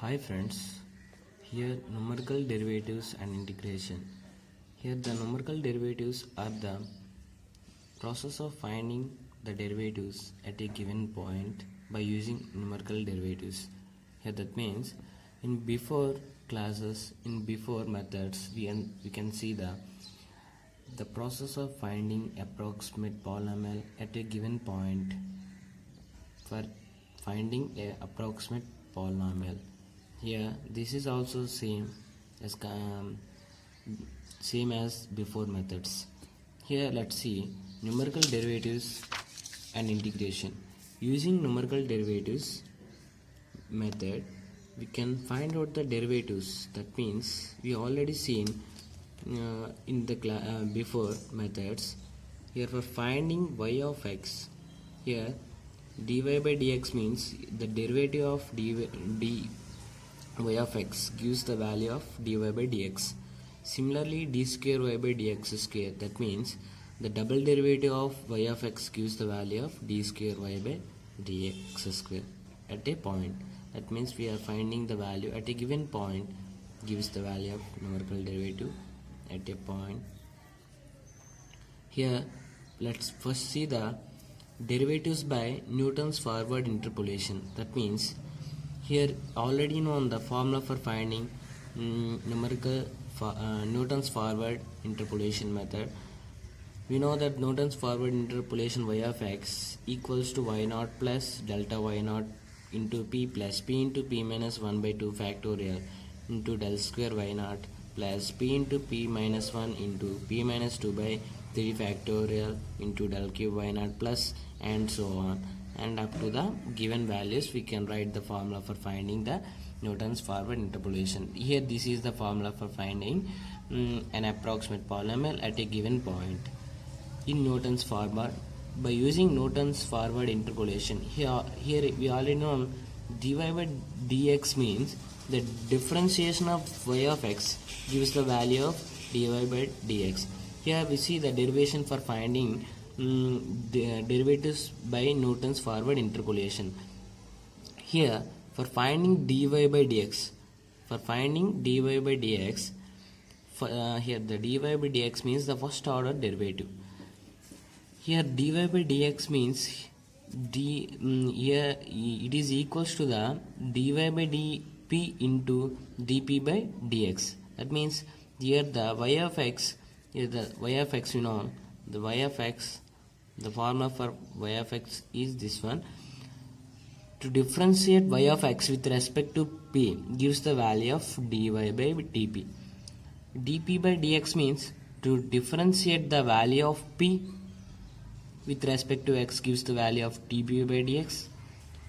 Hi friends, here numerical derivatives and integration. Here the numerical derivatives are the process of finding the derivatives at a given point by using numerical derivatives. Here that means in before classes, in before methods, we can see the process of finding approximate polynomial at a given point for finding a approximate polynomial. Here this is also same as before methods. Here let's see numerical derivatives and integration. Using numerical derivatives method we can find out the derivatives. That means we already seen in the before methods. Here for finding y of x, here dy by dx means the derivative of dy of x gives the value of dy by dx. Similarly, d square y by dx square, that means the double derivative of y of x gives the value of d square y by dx square at a point. That means we are finding the value at a given point gives the value of numerical derivative at a point. Here let's first see the derivatives by Newton's forward interpolation. That means here already known the formula for finding Newton's forward interpolation method. We know that Newton's forward interpolation y of x equals to y naught plus delta y naught into p plus p into p minus 1 by 2 factorial into del square y naught plus p into p minus 1 into p minus 2 by 3 factorial into del cube y naught plus and so on, and up to the given values we can write the formula for finding the Newton's forward interpolation. Here this is the formula for finding an approximate polynomial at a given point in Newton's forward. By using Newton's forward interpolation, here we already know dy by dx means the differentiation of y of x gives the value of dy by dx. Here we see the derivation for finding the derivatives by Newton's forward interpolation. Here for finding dy by dx, here the dy by dx means the first order derivative. Here dy by dx means here it is equals to the dy by dp into dp by dx. That means here the y of x, here the y of x, you know the y of x, the formula for y of x is this one. To differentiate y of x with respect to p gives the value of dy by dp. dp by dx means to differentiate the value of p with respect to x gives the value of dp by dx.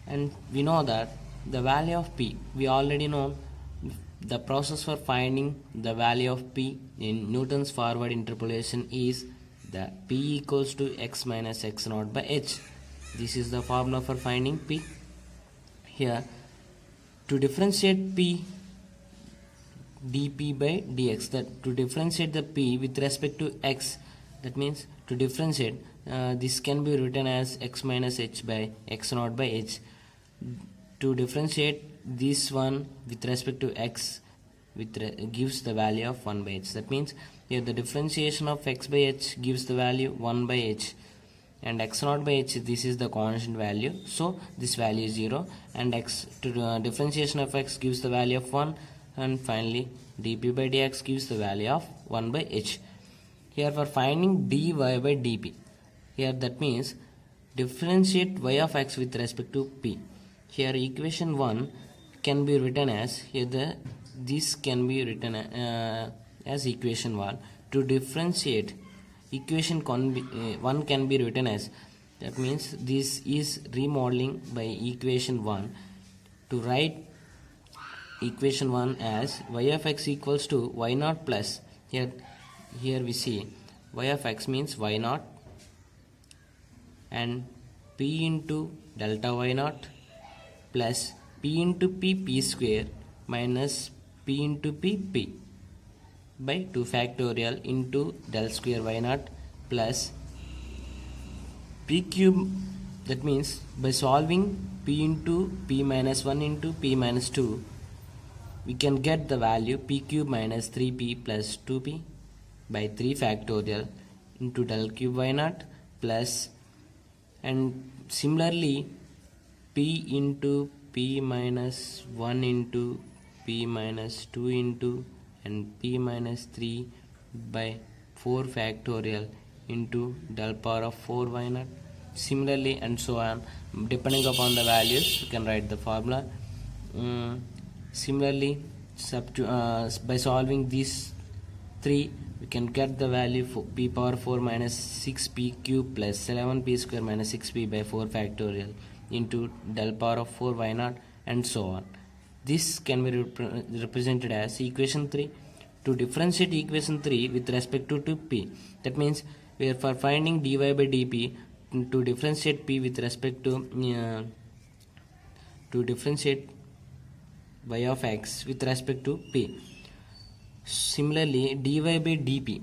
And we know that the value of p, we already know the process for finding the value of p in Newton's forward interpolation is the p equals to x minus x naught by h. This is the formula for finding p. Here to differentiate p dp by dx, that to differentiate the p with respect to x, that means to differentiate this can be written as x minus h by x naught by h. To differentiate this one with respect to x gives the value of 1 by h. That means here the differentiation of x by h gives the value 1 by h, and x naught by h, this is the constant value, so this value is 0, and x to differentiation of x gives the value of 1, and finally dp by dx gives the value of 1 by h. Here for finding dy by dp, here that means differentiate y of x with respect to p. Here equation 1 can be written as, here this can be written as equation 1. To differentiate equation 1 can be written as, that means this is remodeling by equation 1. To write equation 1 as y of x equals to y naught plus, here we see y of x means y naught and p into delta y naught plus p into p square minus p into p by 2 factorial into del square y naught plus p cube. That means by solving p into p minus 1 into p minus 2, we can get the value p cube minus 3p plus 2p by 3 factorial into del cube y naught plus, and similarly p into p minus 1 into p minus 2 into and p minus 3 by 4 factorial into del power of 4 y naught, similarly and so on. Depending upon the values you can write the formula. Similarly by solving these three we can get the value for p power 4 minus 6p cube plus 11p square minus 6p by 4 factorial into del power of 4 y naught and so on. This can be represented as equation 3. To differentiate equation 3 with respect to p, that means we are for finding dy by dp, to differentiate p with respect to differentiate y of x with respect to p. Similarly dy by dp,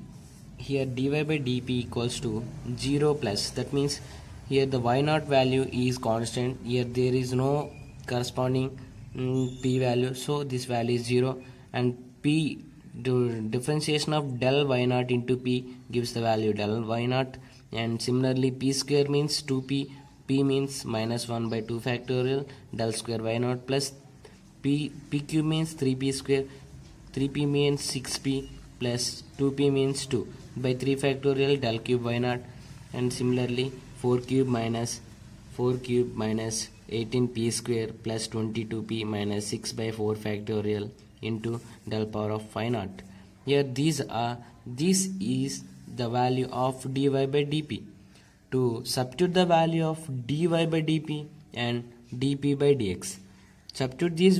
here dy by dp equals to 0 plus, that means here the y naught value is constant, here there is no corresponding p value, so this value is 0, and p, the differentiation of del y naught into p gives the value del y naught, and similarly p square means 2p, p means minus 1 by 2 factorial del square y naught plus p cube means 3p square, 3p means 6p plus 2p means 2 by 3 factorial del cube y naught, and similarly 4 cube minus 18p square plus 22p minus 6 by 4 factorial into del power of 5 naught. Here this is the value of dy by dp. To substitute the value of dy by dp and dp by dx, substitute these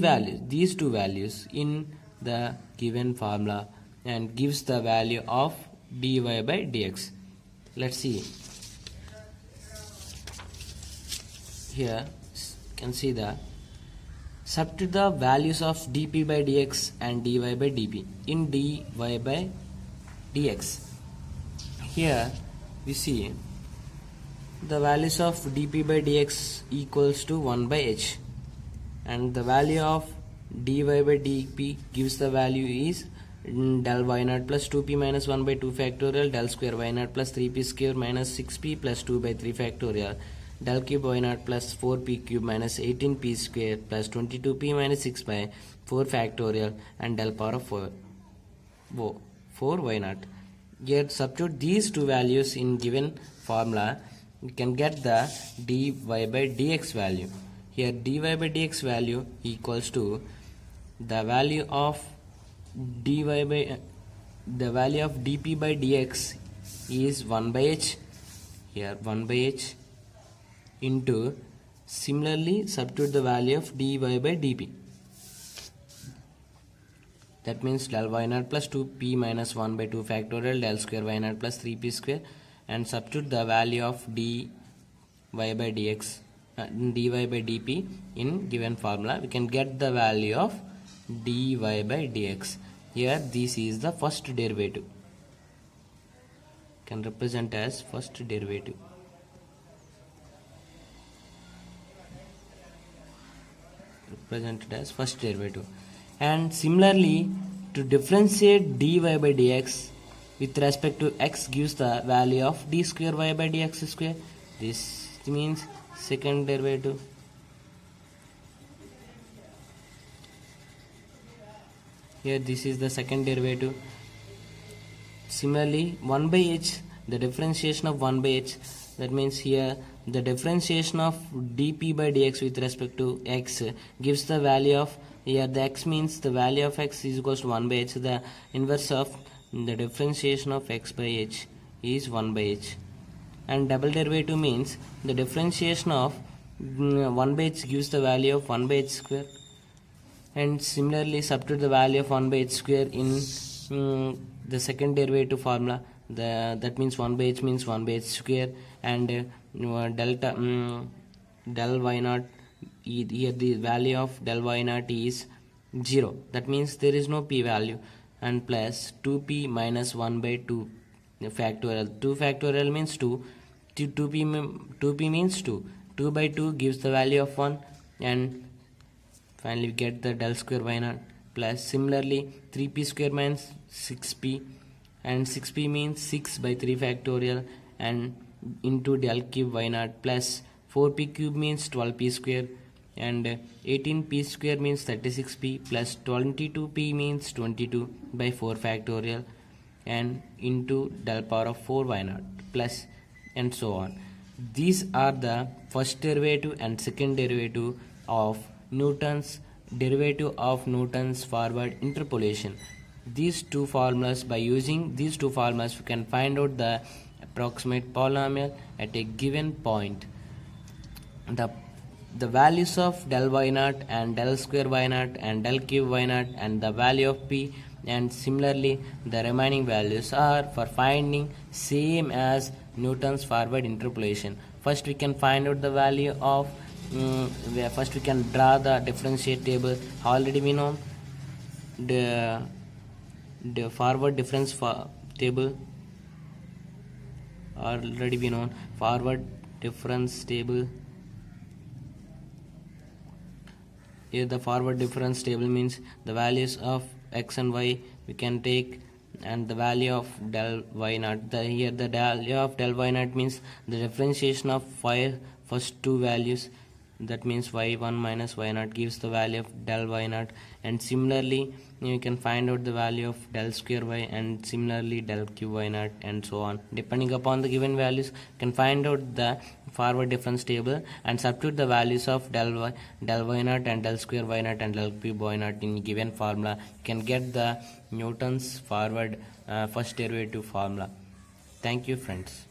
two values in the given formula and gives the value of dy by dx. Let's see. Here you can see the substitute the values of dp by dx and dy by dp in dy by dx. Here we see the values of dp by dx equals to 1 by h, and the value of dy by dp gives the value is del y naught plus 2p minus 1 by 2 factorial del square y naught plus 3p square minus 6p plus 2 by 3 factorial del cube y naught plus 4p cube minus 18p square plus 22p minus 6 by 4 factorial and del power of 4 y naught. Here substitute these two values in given formula, you can get the dy by dx value. Here dy by dx value equals to the value of dp by dx is 1 by h, here 1 by h into, similarly substitute the value of dy by dp, that means del y naught plus 2p minus 1 by 2 factorial del square y naught plus 3p square, and substitute the value of dy by dp in given formula, we can get the value of dy by dx. Here this is the first derivative, can represent as first derivative. Represented as first derivative. And similarly to differentiate dy by dx with respect to x gives the value of d square y by dx square. This means second derivative. Here this is the second derivative. Similarly 1 by h, the differentiation of 1 by h, that means here the differentiation of dp by dx with respect to x gives the value of, here the x means the value of x is equals to 1 by h, the inverse of the differentiation of x by h is 1 by h, and double derivative means the differentiation of 1 by h gives the value of 1 by h square, and similarly substitute the value of 1 by h square in the second derivative formula, that means 1 by h means 1 by h square, and del y naught, here the value of del y naught is 0, that means there is no p value, and plus 2p minus 1 by 2 factorial, 2 factorial means 2, 2p means 2, 2 by 2 gives the value of 1, and finally we get the del square y naught plus similarly 3p square means 6p, and 6p means 6 by 3 factorial and into del cube y naught, plus 4p cube means 12p square, and 18p square means 36p, plus 22p means 22 by 4 factorial and into del power of 4 y naught, plus and so on. These are the first derivative and second derivative of Newton's derivative of Newton's forward interpolation. These two formulas, by using these two formulas, we can find out the approximate polynomial at a given point. The values of del y naught and del square y naught and del cube y naught and the value of p, and similarly the remaining values are for finding same as Newton's forward interpolation. First we can find out the value of first we can draw the differentiate table. Already we know the forward difference table, already we know forward difference table. Here the forward difference table means the values of x and y we can take, and the value of del y naught. Here the value of del y naught means the differentiation of first two values, that means y1 minus y0 gives the value of del y naught, and similarly you can find out the value of del square y and similarly del cube y naught, and so on. Depending upon the given values, you can find out the forward difference table and substitute the values of del y naught and del square y naught and del cube y naught in given formula. You can get the Newton's forward first derivative formula. Thank you, friends.